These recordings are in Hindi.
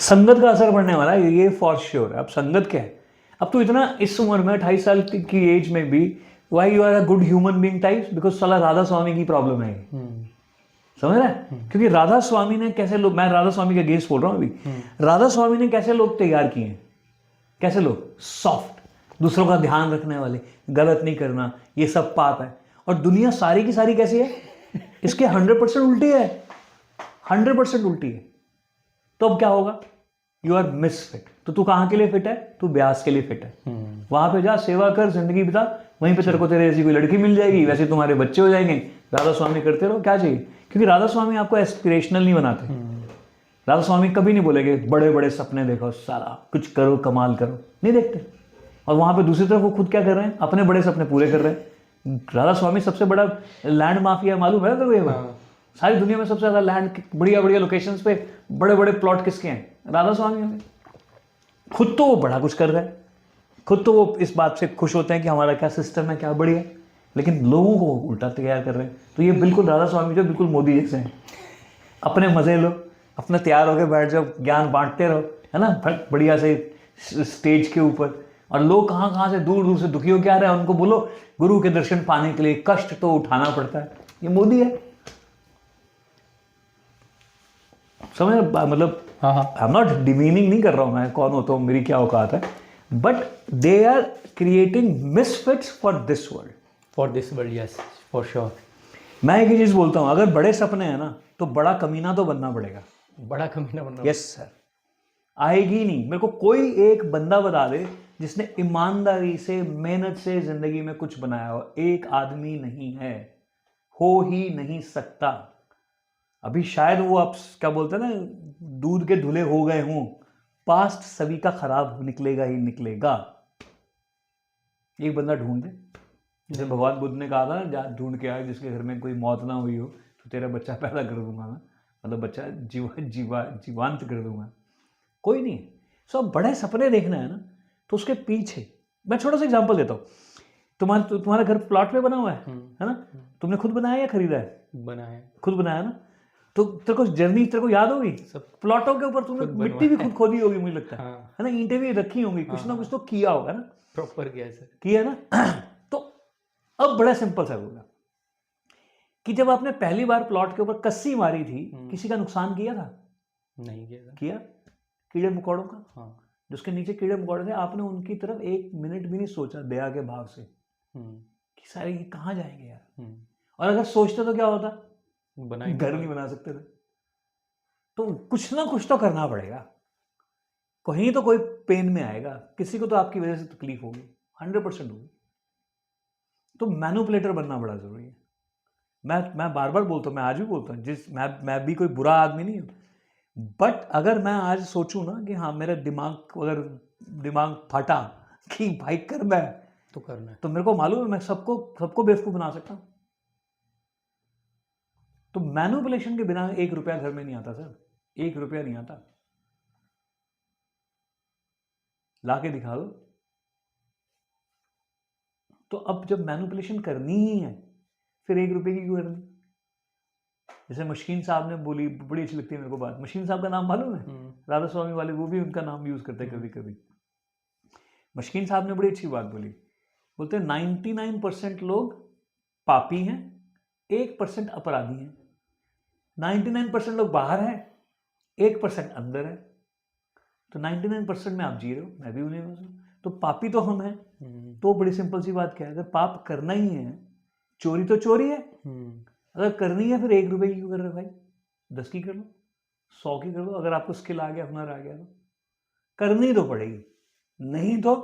संगत का असर पड़ने वाला है, ये फॉर श्योर। अब संगत क्या है, अब तो इतना इस उम्र में 28 साल की एज में भी why you are a good human being type, because साला राधा स्वामी की प्रॉब्लम है। समझ रहा है? क्योंकि राधा स्वामी ने कैसे लोग, मैं राधा स्वामी के अगेंस्ट बोल रहा हूँ अभी, राधा स्वामी ने कैसे लोग तैयार किए हैं, कैसे लोग सॉफ्ट, दूसरों का ध्यान रखने वाले, गलत नहीं करना, ये सब पाप है। और दुनिया सारी की सारी कैसी है, इसके 100% उल्टी है, 100% उल्टी है। तो अब क्या होगा, यू आर मिसफिट। तो तू कहाँ के लिए फिट है, तू ब्यास के लिए फिट है। वहां पे जा, सेवा कर, जिंदगी बिता, वहीं पे तेरे को तेरे ऐसी कोई लड़की मिल जाएगी, वैसे तुम्हारे बच्चे हो जाएंगे, राधा स्वामी करते रहो, क्या चाहिए। क्योंकि राधा स्वामी आपको एस्पिरेशनल नहीं बनाते। राधा स्वामी कभी नहीं बोलेगे बड़े बड़े सपने देखो, सारा कुछ करो, कमाल करो, नहीं देखते। और वहां पे दूसरी तरफ वो खुद क्या कर रहे हैं, अपने बड़े सपने पूरे कर रहे हैं। राधा स्वामी सबसे बड़ा लैंड माफिया, मालूम है तो ये सारी दुनिया में सबसे ज्यादा लैंड, बढ़िया बढ़िया लोकेशंस पे बड़े बड़े प्लॉट किसके हैं, राधा स्वामी में। खुद तो वो बड़ा कुछ कर रहे हैं, खुद तो वो इस बात से खुश होते हैं कि हमारा क्या सिस्टम है, क्या बढ़िया, लेकिन लोगों को उल्टा तैयार कर रहे हैं। तो ये बिल्कुल राधा स्वामी जो बिल्कुल मोदी जैसे हैं, अपने मजे लो, अपने तैयार होकर बैठ जाओ, ज्ञान बांटते रहो, है ना, बढ़िया से स्टेज के ऊपर। और लोग कहाँ कहाँ से दूर दूर से दुखी हो के आ रहे हैं, उनको बोलो गुरु के दर्शन पाने के लिए कष्ट तो उठाना पड़ता है। ये मोदी है, समझ, मतलब आई एम नॉट डिमीनिंग नहीं कर रहा हूं मैं, कौन होता हूं, मेरी क्या औकात है, but they are creating misfits for this world, yes for sure. मैं एक ही चीज बोलता हूं, अगर बड़े सपने हैं ना तो बड़ा कमीना तो बनना पड़ेगा, बड़ा कमीना बनना। यस सर, आएगी नहीं। मेरे को कोई एक बंदा बता दे जिसने ईमानदारी से, मेहनत से जिंदगी में कुछ बनाया हो, एक आदमी नहीं है, हो ही नहीं सकता। अभी शायद वो आप क्या बोलते हैं ना, दूध के धुले हो गए हों, पास्ट सभी का खराब निकलेगा ही निकलेगा। एक बंदा ढूंढ दे, जैसे भगवान बुद्ध ने कहा था, जा ढूंढ के आए जिसके घर में कोई मौत ना हुई हो, तो तेरा बच्चा पैदा कर दूंगा मैं, मतलब बच्चा जीवांत कर दूंगा। कोई नहीं। सो अब बड़े सपने देखना है ना, तो उसके पीछे मैं छोटा सा एग्जांपल देता हूँ। तुम्हारा घर प्लॉट पे बना हुआ है ना, तुमने खुद बनाया या खरीदा है? बनाया, खुद बनाया ना। तो तेरे को जर्नी तेरे को याद होगी, सब प्लॉटों के ऊपर तुमने मिट्टी भी खुद खोदी होगी, मुझे लगता है ना, ईंटें भी रखी होंगी, कुछ ना कुछ तो किया होगा ना, प्रॉपर किया है सर, किया ना। तो अब बड़ा सिंपल सा होगा कि जब आपने पहली बार प्लॉट के ऊपर कस्सी मारी थी, किसी का नुकसान किया था? नहीं किया। कीड़े मकोड़ों का, जिसके नीचे कीड़े मकोड़े थे, आपने उनकी तरफ एक मिनट भी नहीं सोचा दया के भाव से कि सारे ये कहाँ जाएंगे यार। और अगर सोचते तो क्या होता, घर नहीं बना सकते थे। तो कुछ ना कुछ तो करना पड़ेगा, कहीं तो कोई पेन में आएगा, किसी को तो आपकी वजह से तकलीफ होगी, 100% होगी। तो मैनिपुलेटर बनना बड़ा जरूरी है। मैं बार बार बोलता हूँ, मैं आज भी बोलता हूँ, मैं भी कोई बुरा आदमी नहीं हूँ, बट अगर मैं आज सोचूं ना कि हाँ मेरा दिमाग फटा कि भाई करना है तो करना है, तो मेरे को मालूम है मैं सबको बेवकूफ बना सकता हूँ। तो मैनिपुलेशन के बिना 1 रुपया घर में नहीं आता सर, 1 रुपया नहीं आता, लाके दिखा दो। तो अब जब मैनिपुलेशन करनी ही है, फिर 1 रुपये की क्यों करनी। जैसे मशीन साहब ने बोली, बड़ी अच्छी लगती है मेरे को बात, मशीन साहब का नाम मालूम है, राधा स्वामी वाले, वो भी उनका नाम यूज करते हैं कभी कभी। मशीन साहब ने बड़ी अच्छी बात बोली, बोलते हैं 99% लोग पापी हैं, 1% अपराधी हैं। 99% लोग बाहर हैं, 1% अंदर है। तो 99% में आप जी रहे हो, मैं भी उन्हीं में हूं, तो पापी तो हम हैं। तो बड़ी सिंपल सी बात क्या है, अगर पाप करना ही है, चोरी तो चोरी है, अगर करनी है फिर 1 रुपये की क्यों कर रहे हो भाई, 10 की कर लो, 100 की कर लो। अगर आपको स्किल आ गया, हुनर आ गया, तो करनी तो पड़ेगी, नहीं तो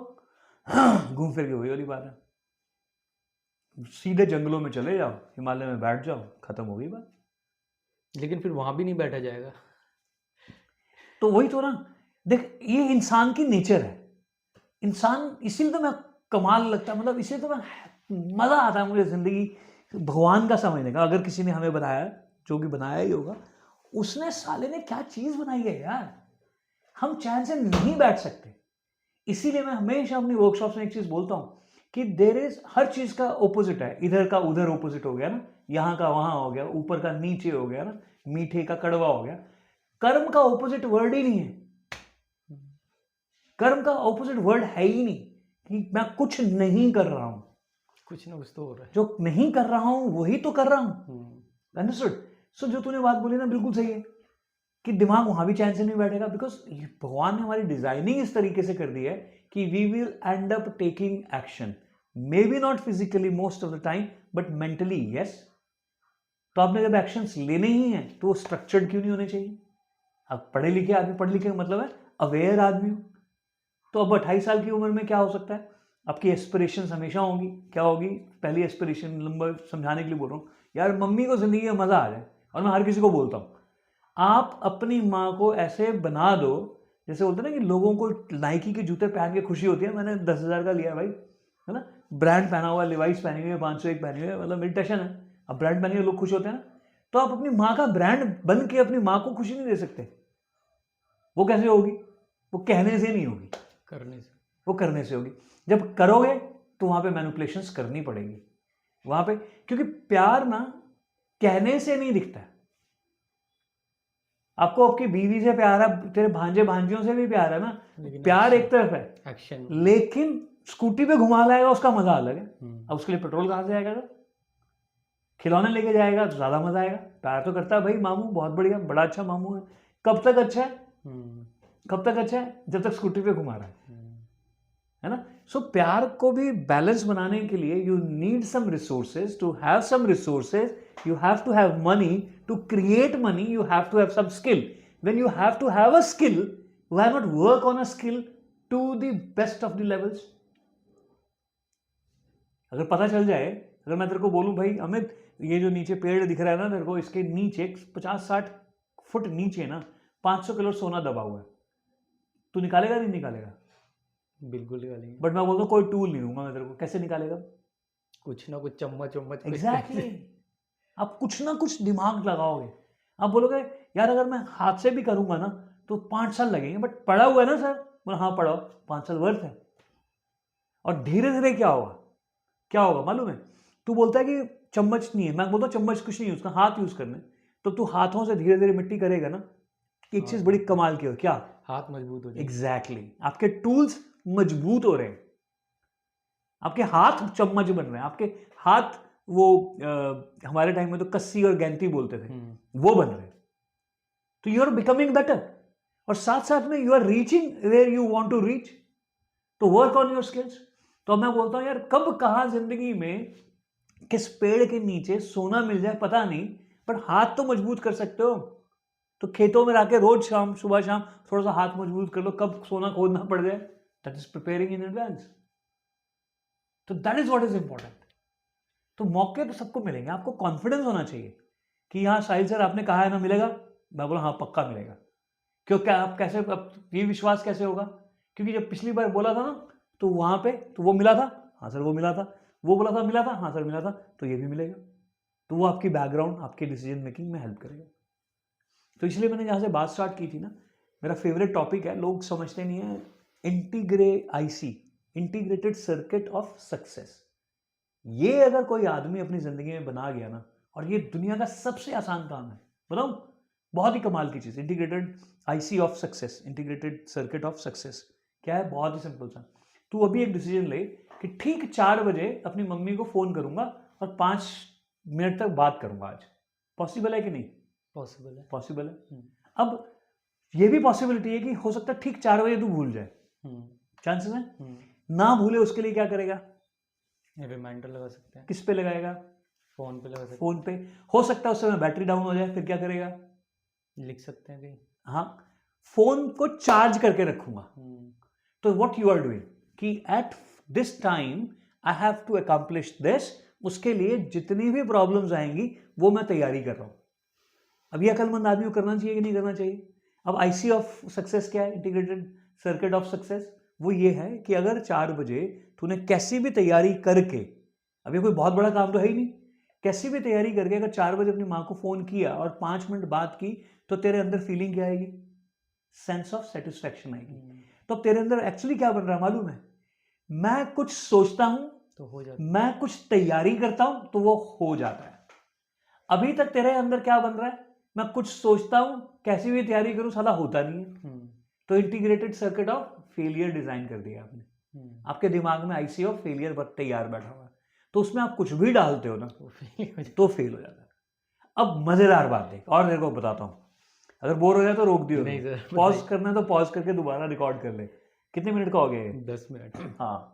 घूम फिर के वही वाली बात है, सीधे जंगलों में चले जाओ, हिमालय में बैठ जाओ, खत्म हो गई बात। लेकिन फिर वहां भी नहीं बैठा जाएगा। तो वही तो ना, देख ये इंसान की नेचर है, इंसान इसीलिए तो मैं कमाल लगता है, मतलब इसीलिए तो मैं मजा आता है मुझे जिंदगी भगवान का समझने का। अगर किसी ने हमें बनाया, जो भी बनाया ही होगा, उसने साले ने क्या चीज बनाई है यार, हम चैन से नहीं बैठ सकते। इसीलिए मैं हमेशा अपनी वर्कशॉप्स में एक चीज बोलता हूं कि देयर इज, हर चीज का ऑपोजिट है, इधर का उधर ऑपोजिट हो गया ना, यहां का वहां हो गया, ऊपर का नीचे हो गया ना, मीठे का कड़वा हो गया। कर्म का ऑपोजिट वर्ड ही नहीं है, कर्म का ऑपोजिट वर्ड है ही नहीं कि मैं कुछ नहीं कर रहा हूं, कुछ ना कुछ तो हो रहा है। जो नहीं कर रहा हूं वही तो कर रहा हूं। अंडरस्टूड? सो जो तूने बात बोली ना बिल्कुल सही है कि दिमाग वहां भी चैन से नहीं बैठेगा, बिकॉज भगवान ने हमारी डिजाइनिंग इस तरीके से कर दी है कि we will end up taking action, maybe not physically most of the time but mentally yes. तो आपने जब एक्शंस लेने ही हैं तो वो स्ट्रक्चर्ड क्यों नहीं होने चाहिए? अब पढ़े लिखे आदमी, पढ़े लिखे का मतलब है अवेयर आदमी हो। तो अब 28 साल की उम्र में क्या हो सकता है? आपकी एस्पिरेशंस हमेशा होंगी। क्या होगी? पहली एस्पिरेशन नंबर समझाने के लिए बोल रहा हूँ यार, मम्मी को जिंदगी में मजा आ जाए, और मैं हर किसी को बोलता हूँ आप अपनी माँ को ऐसे बना दो, जैसे बोलते हैं ना कि लोगों को नाइकी के जूते पहन के खुशी होती है, मैंने 10,000 का लिया भाई, है ना, ब्रांड पहना हुआ, लिवाइस पहनी हुई है, 501 पहनी हुई है, मतलब मेडिटेशन है। अब ब्रांड पहने हुए लोग खुश होते हैं ना, तो आप अपनी माँ का ब्रांड बन के अपनी माँ को खुशी नहीं दे सकते। वो कैसे होगी? वो कहने से नहीं होगी, करने से। वो करने से होगी। जब करोगे तो वहां पे मैनिपुलेशंस करनी पड़ेगी वहां पे, क्योंकि प्यार ना कहने से नहीं दिखता है। आपको आपकी बीवी से प्यार है, तेरे भांजे भांजियों से भी प्यार है ना, लेकिन प्यार एक तरफ है, एक्शन। लेकिन स्कूटी पे घुमा लाएगा उसका मजा अलग है। अब उसके लिए पेट्रोल कहां से आएगा? तो खिलौने लेके जाएगा तो ज्यादा मजा आएगा। प्यार तो करता है भाई, मामू बहुत बढ़िया, बड़ा अच्छा मामू है। कब तक अच्छा है? कब तक अच्छा है? जब तक स्कूटी पे घुमा रहा है ना। सो प्यार को भी बैलेंस बनाने के लिए you need some resources, to have some resources, you have to have money to create money, you have to have some skill. When you have to have a skill, why not work on a skill to the best of the levels? अगर पता चल जाए, अगर मैं तेरे को बोलूं भाई अमित, ये जो नीचे पेड़ दिख रहा है ना तेरे को, इसके नीचे 50-60 फुट नीचे ना 500 किलो सोना दबा हुआ है, तू निकालेगा नहीं निकालेगा? बिल्कुल निकालेंगे। बट मैं बोलता हूँ कोई टूल नहीं दूंगा मैं तेरे को, कैसे निकालेगा? कुछ ना कुछ चम्मच वम्मच एग्जैक्टली आप कुछ ना कुछ दिमाग लगाओगे। आप बोलोगे यार अगर मैं हाथ से भी करूंगा ना तो 5 साल लगेंगे, बट पढ़ा हुआ है ना सर, बोला हाँ पढ़ाओ, 5 साल वर्थ है। और धीरे धीरे क्या होगा? क्या होगा मालूम है? तू बोलता है कि चम्मच नहीं है, मैं बोलता हूँ चम्मच कुछ नहीं यूज करना, हाथ यूज करना है। तो तू हाथों से धीरे धीरे मिट्टी करेगा ना, एक चीज बड़ी कमाल की हो, क्या? हाथ मजबूत हो जाए। एग्जैक्टली आपके टूल्स मजबूत हो रहे हैं, आपके हाथ चम्मच बन रहे हैं, आपके हाथ वो हमारे टाइम में तो कस्सी और गैंती बोलते थे, वो बन रहे हैं। तो यू आर बिकमिंग बेटर, और साथ साथ में you are reaching where you want to reach, तो वर्क ऑन योर स्किल्स। तो मैं बोलता हूं यार कब कहां जिंदगी में किस पेड़ के नीचे सोना मिल जाए पता नहीं, पर हाथ तो मजबूत कर सकते हो। तो खेतों में आके रोज शाम, सुबह शाम थोड़ा सा हाथ मजबूत कर लो, कब सोना खोदना पड़ जाए, that is preparing in advance. तो that is what is important. तो मौके तो सबको मिलेंगे, आपको कॉन्फिडेंस होना चाहिए कि हाँ साहिल सर आपने कहा है ना मिलेगा, मैं बोला हाँ पक्का मिलेगा। क्यों? क्या आप कैसे, अब ये विश्वास कैसे होगा? क्योंकि जब पिछली बार बोला था ना तो वहां पे तो वो मिला था, हाँ सर वो मिला था, वो बोला था मिला था, हाँ सर मिला था, तो ये भी मिलेगा। तो वो आपकी बैकग्राउंड आपके डिसीजन मेकिंग में हेल्प करेगा। तो इसलिए मैंने जहाँ से बात स्टार्ट की थी ना, मेरा फेवरेट टॉपिक है, लोग समझते नहीं है, इंटीग्रेटेड सर्किट ऑफ सक्सेस। ये अगर कोई आदमी अपनी जिंदगी में बना गया ना, और ये दुनिया का सबसे आसान काम है, बताऊं, बहुत ही कमाल की चीज, integrated IC of success, integrated circuit of success. क्या है? बहुत ही सिंपल सा, तू अभी एक डिसीजन ले कि ठीक 4 बजे अपनी मम्मी को फोन करूंगा और 5 मिनट तक बात करूंगा आज। पॉसिबल है कि नहीं? पॉसिबल है। पॉसिबल है। अब ये भी पॉसिबिलिटी है कि हो सकता है ठीक 4 बजे तू भूल जाए, चांसेस है। ना भूले उसके लिए क्या करेगा? रिमाइंडर लगा सकते हैं। किस पे लगाएगा? फोन पे लगा सकते फोन पे। हो सकता है उस समय बैटरी डाउन हो जाए, फिर क्या करेगा? हैं, लिख सकते हैं कहीं। हाँ, फोन को चार्ज करके रखूंगा। तो व्हाट यू आर डूइंग कि at this time I have to accomplish this, उसके लिए जितनी भी प्रॉब्लम्स आएंगी वो मैं तैयारी कर रहा हूं। अब ये अकलमंद आदमी को करना चाहिए कि नहीं करना चाहिए? अब आईसी ऑफ सक्सेस क्या है? इंटीग्रेटेड सर्किट ऑफ सक्सेस वो ये है कि अगर 4 बजे तूने कैसी भी तैयारी करके, अभी कोई बहुत बड़ा काम तो है ही नहीं, कैसी भी तैयारी करके अगर 4 बजे अपनी माँ को फोन किया और 5 मिनट बात की, तो तेरे अंदर फीलिंग क्या आएगी? सेंस ऑफ सेटिस्फैक्शन आएगी। तो तेरे अंदर एक्चुअली क्या बन रहा है मालूम है? मैं कुछ सोचता हूं तो हो जाता है। मैं कुछ तैयारी करता हूं तो वो हो जाता है। अभी तक तेरे अंदर क्या बन रहा है? मैं कुछ सोचता हूं, कैसी भी तैयारी करूं, साला होता नहीं है। तो integrated circuit of failure design कर दिया आपने। हम्म, आपके दिमाग में आईसी ऑफ फेलियर बट तैयार बैठा हुआ है, तो उसमें आप कुछ भी डालते हो ना वो feel हो जाता तो फेल हो जाता है। अब मजेदार बात देख, और तेरे को बताता हूँ, अगर बोर हो जाए तो रोक दियो, नहीं सर, पॉज बताइए। करना है तो पॉज करके दोबारा रिकॉर्ड कर ले। कितने मिनट का हो गया ये? 10 मिनट। हाँ,